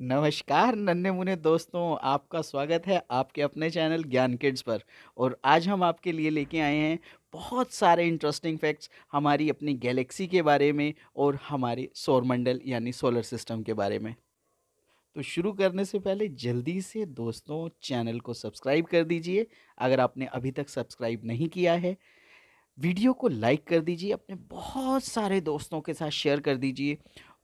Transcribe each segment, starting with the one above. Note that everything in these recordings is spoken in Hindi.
नमस्कार नन्हे मुन्ने दोस्तों, आपका स्वागत है आपके अपने चैनल ज्ञान किड्स पर। और आज हम आपके लिए लेके आए हैं बहुत सारे इंटरेस्टिंग फैक्ट्स हमारी अपनी गैलेक्सी के बारे में और हमारे सौरमंडल यानी सोलर सिस्टम के बारे में। तो शुरू करने से पहले जल्दी से दोस्तों चैनल को सब्सक्राइब कर दीजिए अगर आपने अभी तक सब्सक्राइब नहीं किया है। वीडियो को लाइक कर दीजिए, अपने बहुत सारे दोस्तों के साथ शेयर कर दीजिए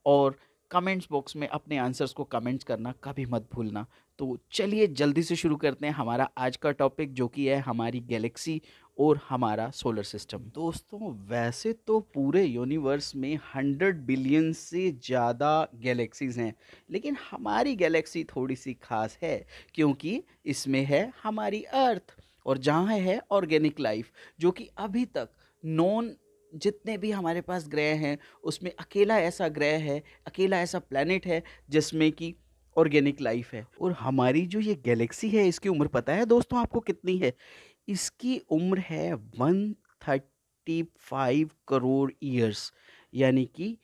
और कमेंट्स बॉक्स में अपने आंसर्स को कमेंट्स करना कभी मत भूलना। तो चलिए जल्दी से शुरू करते हैं हमारा आज का टॉपिक, जो कि है हमारी गैलेक्सी और हमारा सोलर सिस्टम। दोस्तों वैसे तो पूरे यूनिवर्स में 100 बिलियन से ज़्यादा गैलेक्सीज हैं, लेकिन हमारी गैलेक्सी थोड़ी सी खास है क्योंकि इसमें है हमारी अर्थ और जहाँ है ऑर्गेनिक लाइफ, जो कि अभी तक नॉन जितने भी हमारे पास ग्रह हैं उसमें अकेला ऐसा ग्रह है, अकेला ऐसा प्लैनेट है जिसमें कि ऑर्गेनिक लाइफ है। और हमारी जो ये गैलेक्सी है इसकी उम्र पता है दोस्तों आपको कितनी है? इसकी उम्र है 135 करोड़ ईयर्स, यानी कि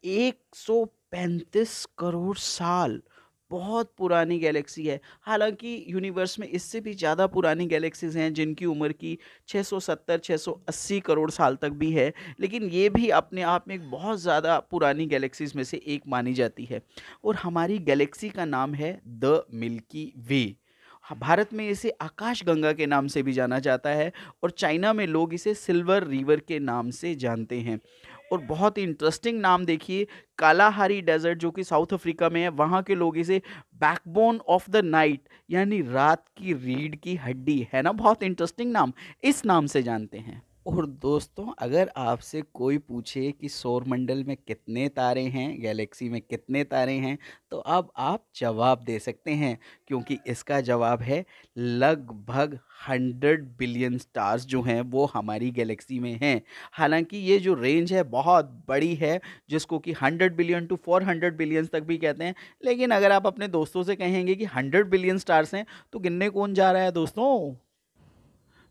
135 करोड़ साल। बहुत पुरानी गैलेक्सी है। हालांकि यूनिवर्स में इससे भी ज़्यादा पुरानी गैलेक्सीज हैं जिनकी उम्र की 670-680 करोड़ साल तक भी है, लेकिन ये भी अपने आप में एक बहुत ज़्यादा पुरानी गैलेक्सीज में से एक मानी जाती है। और हमारी गैलेक्सी का नाम है द मिल्की वे। भारत में इसे आकाश गंगा के नाम से भी जाना जाता है और चाइना में लोग इसे सिल्वर रिवर के नाम से जानते हैं। और बहुत ही इंटरेस्टिंग नाम देखिए, कालाहारी डेजर्ट जो कि साउथ अफ्रीका में है, वहाँ के लोग इसे बैकबोन ऑफ द नाइट यानी रात की रीढ़ की हड्डी, है ना बहुत इंटरेस्टिंग नाम, इस नाम से जानते हैं। और दोस्तों अगर आपसे कोई पूछे कि सौरमंडल में कितने तारे हैं, गैलेक्सी में कितने तारे हैं, तो अब आप जवाब दे सकते हैं क्योंकि इसका जवाब है लगभग 100 बिलियन स्टार्स जो हैं वो हमारी गैलेक्सी में हैं। हालांकि ये जो रेंज है बहुत बड़ी है, जिसको कि 100 बिलियन टू 400 बिलियन तक भी कहते हैं। लेकिन अगर आप अपने दोस्तों से कहेंगे कि 100 बिलियन स्टार्स हैं तो गिनने कौन जा रहा है दोस्तों?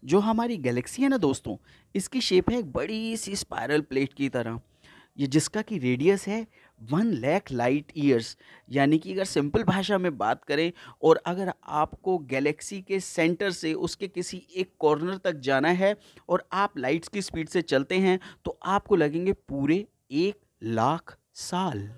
जो हमारी गैलेक्सी है ना दोस्तों, इसकी शेप है एक बड़ी सी स्पाइरल प्लेट की तरह, ये जिसका कि रेडियस है 1 लाख लाइट ईयर्स। यानी कि अगर सिंपल भाषा में बात करें और अगर आपको गैलेक्सी के सेंटर से उसके किसी एक कॉर्नर तक जाना है और आप लाइट्स की स्पीड से चलते हैं तो आपको लगेंगे पूरे 1 लाख साल।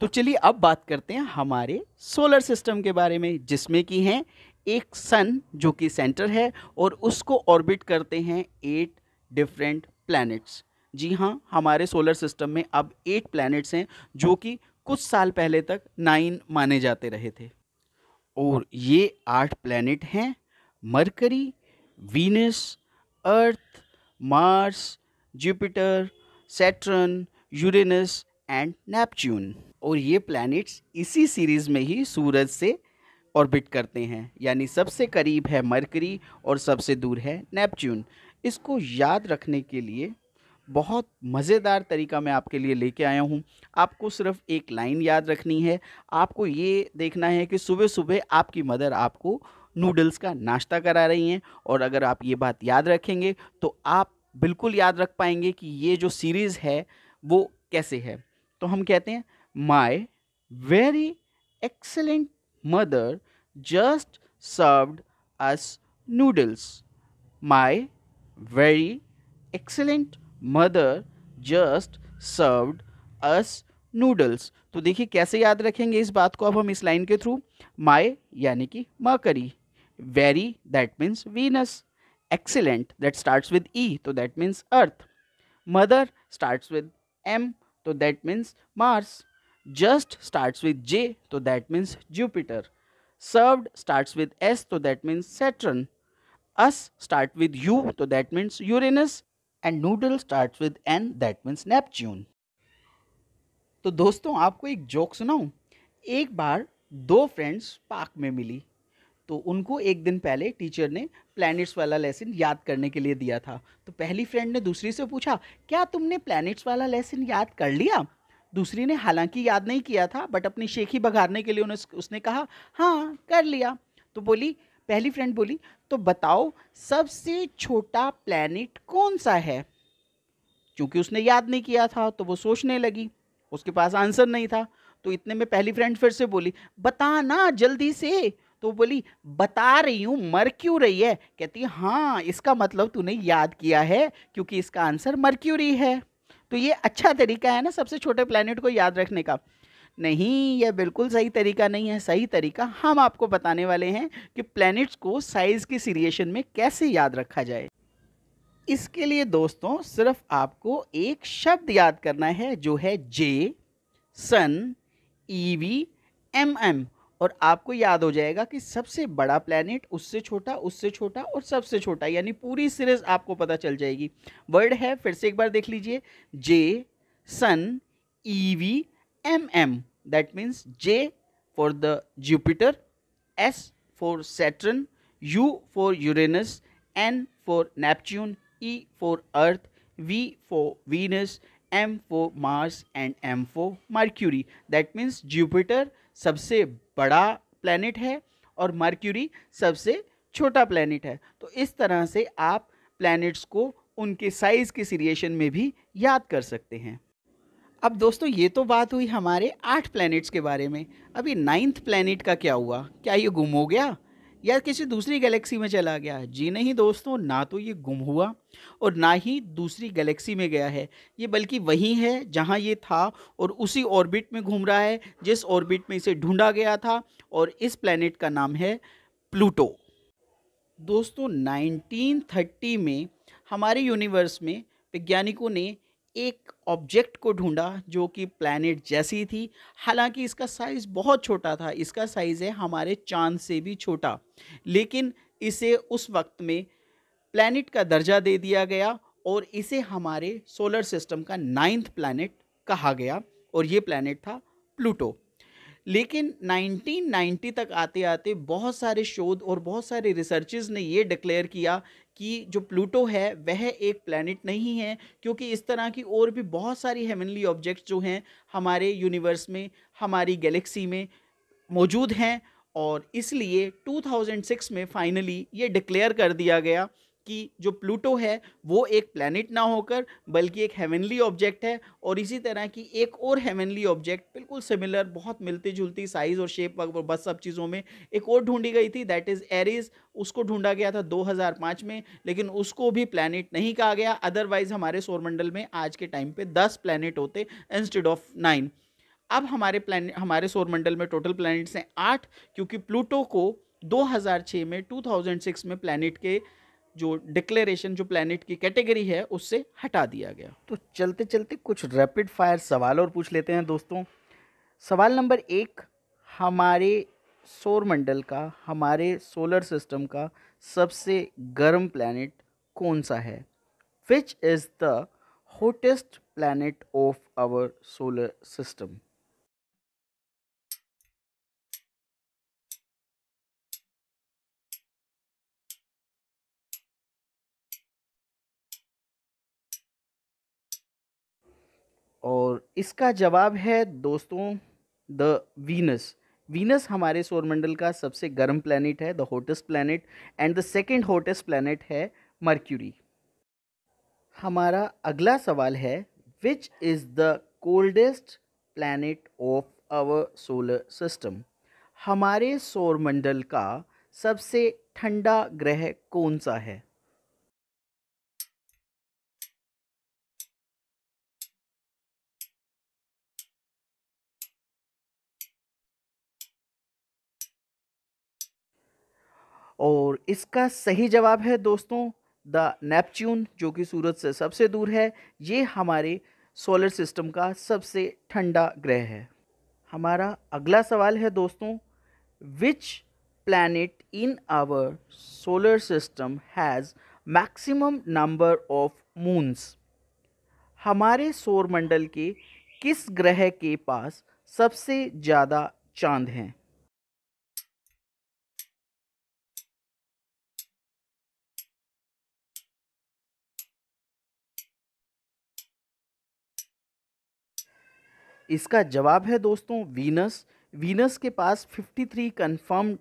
तो चलिए अब बात करते हैं हमारे सोलर सिस्टम के बारे में, जिसमें कि हैं एक सन जो कि सेंटर है और उसको ऑर्बिट करते हैं 8 डिफरेंट प्लैनेट्स। जी हाँ, हमारे सोलर सिस्टम में अब 8 प्लैनेट्स हैं जो कि कुछ साल पहले तक 9 माने जाते रहे थे। और ये 8 प्लैनेट हैं mercury, Venus, earth, Mars, Jupiter, Saturn, Uranus and Neptune. और ये प्लैनेट्स इसी सीरीज में ही सूरज से ऑर्बिट करते हैं, यानी सबसे करीब है मरकरी और सबसे दूर है नेपच्यून। इसको याद रखने के लिए बहुत मज़ेदार तरीका मैं आपके लिए लेके आया हूँ। आपको सिर्फ एक लाइन याद रखनी है। आपको ये देखना है कि सुबह सुबह आपकी मदर आपको नूडल्स का नाश्ता करा रही हैं, और अगर आप ये बात याद रखेंगे तो आप बिल्कुल याद रख पाएंगे कि ये जो सीरीज़ है वो कैसे है। तो हम कहते हैं my very excellent mother just served us noodles. My very excellent mother just served us noodles. तो देखिए कैसे याद रखेंगे इस बात को अब हम इस लाइन के थ्रू। माई यानी कि Mercury, very that means Venus, excellent that starts with E तो that means Earth, mother starts with M तो that means Mars, just starts with J तो that means Jupiter, served starts with S तो that means Saturn, us start with U तो that means Uranus and noodle starts with N that means Neptune। तो दोस्तों आपको एक जोक सुनाऊं। एक बार दो फ्रेंड्स पार्क में मिली, तो उनको एक दिन पहले टीचर ने प्लैनेट्स वाला लेसन याद करने के लिए दिया था। तो पहली फ्रेंड ने दूसरी से पूछा, क्या तुमने प्लैनेट्स वाला लेसन याद कर लिया? दूसरी ने हालांकि याद नहीं किया था, बट अपनी शेखी बघारने के लिए उसने कहा, हाँ कर लिया। तो बोली, पहली फ्रेंड बोली, तो बताओ सबसे छोटा प्लैनेट कौन सा है? क्योंकि उसने याद नहीं किया था तो वो सोचने लगी, उसके पास आंसर नहीं था। तो इतने में पहली फ्रेंड फिर से बोली, बता ना जल्दी से। तो बोली, बता रही हूँ, मर क्यों रही है? कहती है, हाँ इसका मतलब तूने याद किया है, क्योंकि इसका आंसर मर्क्यूरी है। तो ये अच्छा तरीका है ना सबसे छोटे प्लेनेट को याद रखने का। नहीं, यह बिल्कुल सही तरीका नहीं है। सही तरीका हम आपको बताने वाले हैं कि प्लैनेट्स को साइज की सीरिएशन में कैसे याद रखा जाए। इसके लिए दोस्तों सिर्फ आपको एक शब्द याद करना है, जो है जे, सन, ईवी, एम, और आपको याद हो जाएगा कि सबसे बड़ा प्लैनेट, उससे छोटा और सबसे छोटा, यानी पूरी सीरीज आपको पता चल जाएगी। वर्ड है, फिर से एक बार देख लीजिए, J, sun, E V, M. That means J for the Jupiter, S for Saturn, U for Uranus, N for Neptune, E for Earth, V for Venus, M for Mars and M for Mercury. That means Jupiter सबसे बड़ा प्लैनेट है और मर्क्यूरी सबसे छोटा प्लैनेट है। तो इस तरह से आप प्लैनेट्स को उनके साइज के सीरिएशन में भी याद कर सकते हैं। अब दोस्तों ये तो बात हुई हमारे 8 प्लैनेट्स के बारे में। अभी 9th प्लैनेट का क्या हुआ? क्या ये गुम हो गया या किसी दूसरी गैलेक्सी में चला गया? जी नहीं दोस्तों, ना तो ये गुम हुआ और ना ही दूसरी गैलेक्सी में गया है। ये बल्कि वही है जहां ये था और उसी ऑर्बिट में घूम रहा है जिस ऑर्बिट में इसे ढूंढा गया था, और इस प्लैनेट का नाम है प्लूटो। दोस्तों 1930 में हमारे यूनिवर्स में वैज्ञानिकों ने एक ऑब्जेक्ट को ढूंढा जो कि प्लैनेट जैसी थी। हालांकि इसका साइज़ बहुत छोटा था, इसका साइज़ है हमारे चांद से भी छोटा, लेकिन इसे उस वक्त में प्लैनेट का दर्जा दे दिया गया और इसे हमारे सोलर सिस्टम का 9th प्लैनेट कहा गया, और ये प्लैनेट था प्लूटो। लेकिन 1990 तक आते आते बहुत सारे शोध और बहुत सारे रिसर्चेस ने ये डिक्लेयर किया कि जो प्लूटो है वह एक प्लैनेट नहीं है, क्योंकि इस तरह की और भी बहुत सारी हेवनली ऑब्जेक्ट्स जो हैं हमारे यूनिवर्स में, हमारी गैलेक्सी में मौजूद हैं। और इसलिए 2006 में फाइनली ये डिक्लेयर कर दिया गया कि जो प्लूटो है वो एक प्लैनेट ना होकर बल्कि एक हेवनली ऑब्जेक्ट है। और इसी तरह की एक और हेवनली ऑब्जेक्ट बिल्कुल सिमिलर, बहुत मिलती जुलती साइज़ और शेप वगैरह बस सब चीज़ों में, एक और ढूंढी गई थी, दैट इज़ एरिस। उसको ढूंढा गया था 2005 में, लेकिन उसको भी प्लैनेट नहीं कहा गया। अदरवाइज हमारे सौरमंडल में आज के टाइम पे 10 प्लैनेट होते इंस्टेड ऑफ 9। अब हमारे सौरमंडल में टोटल प्लैनेट्स हैं 8, क्योंकि प्लूटो को 2006 में 2006 में प्लैनेट के जो डिक्लेरेशन, जो प्लैनेट की कैटेगरी है, उससे हटा दिया गया। तो चलते चलते कुछ रैपिड फायर सवाल और पूछ लेते हैं दोस्तों। सवाल नंबर 1, हमारे सौरमंडल का, हमारे सोलर सिस्टम का सबसे गर्म प्लैनेट कौन सा है? Which is the hottest planet of our solar system? और इसका जवाब है दोस्तों द वीनस। वीनस हमारे सौरमंडल का सबसे गर्म प्लैनेट है, the hottest planet, and the second hottest planet है मर्क्यूरी। हमारा अगला सवाल है, which is the coldest planet of our solar system? हमारे सौरमंडल का सबसे ठंडा ग्रह कौन सा है? और इसका सही जवाब है दोस्तों द नेपच्यून, जो कि सूरज से सबसे दूर है। ये हमारे सोलर सिस्टम का सबसे ठंडा ग्रह है। हमारा अगला सवाल है दोस्तों, which planet in our solar system has maximum number of moons? हमारे सौरमंडल के किस ग्रह के पास सबसे ज़्यादा चांद हैं? इसका जवाब है दोस्तों वीनस। वीनस के पास 53 कंफर्म्ड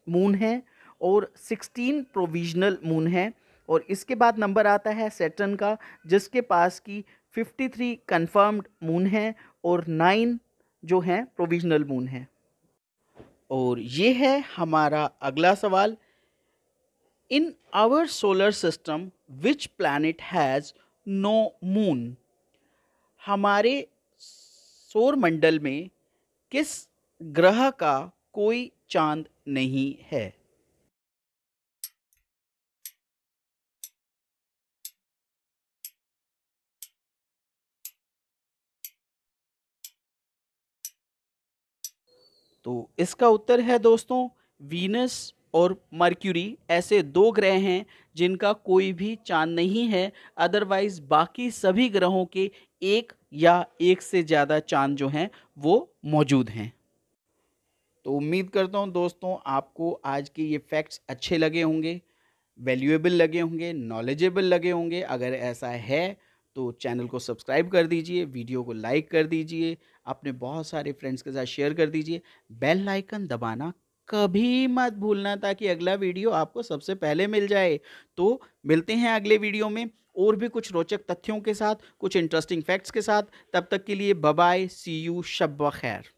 मून है और 16 प्रोविजनल मून है। और इसके बाद नंबर आता है सैटर्न का, जिसके पास की 53 कंफर्म्ड मून है और 9 जो हैं प्रोविजनल मून हैं। और ये है हमारा अगला सवाल, in our solar system which planet has no moon. हमारे सौर मंडल में किस ग्रह का कोई चांद नहीं है। तो इसका उत्तर है दोस्तों वीनस और मर्क्यूरी, ऐसे दो ग्रह हैं जिनका कोई भी चांद नहीं है। अदरवाइज बाकी सभी ग्रहों के एक या एक से ज़्यादा चांद जो हैं वो मौजूद हैं। तो उम्मीद करता हूँ दोस्तों आपको आज के ये फैक्ट्स अच्छे लगे होंगे, वैल्यूएबल लगे होंगे, नॉलेजेबल लगे होंगे। अगर ऐसा है तो चैनल को सब्सक्राइब कर दीजिए, वीडियो को लाइक कर दीजिए, अपने बहुत सारे फ्रेंड्स के साथ शेयर कर दीजिए। बेल आइकन दबाना कभी मत भूलना ताकि अगला वीडियो आपको सबसे पहले मिल जाए। तो मिलते हैं अगले वीडियो में और भी कुछ रोचक तथ्यों के साथ, कुछ इंटरेस्टिंग फैक्ट्स के साथ। तब तक के लिए बाय बाय, सी यू, शब ब खैर।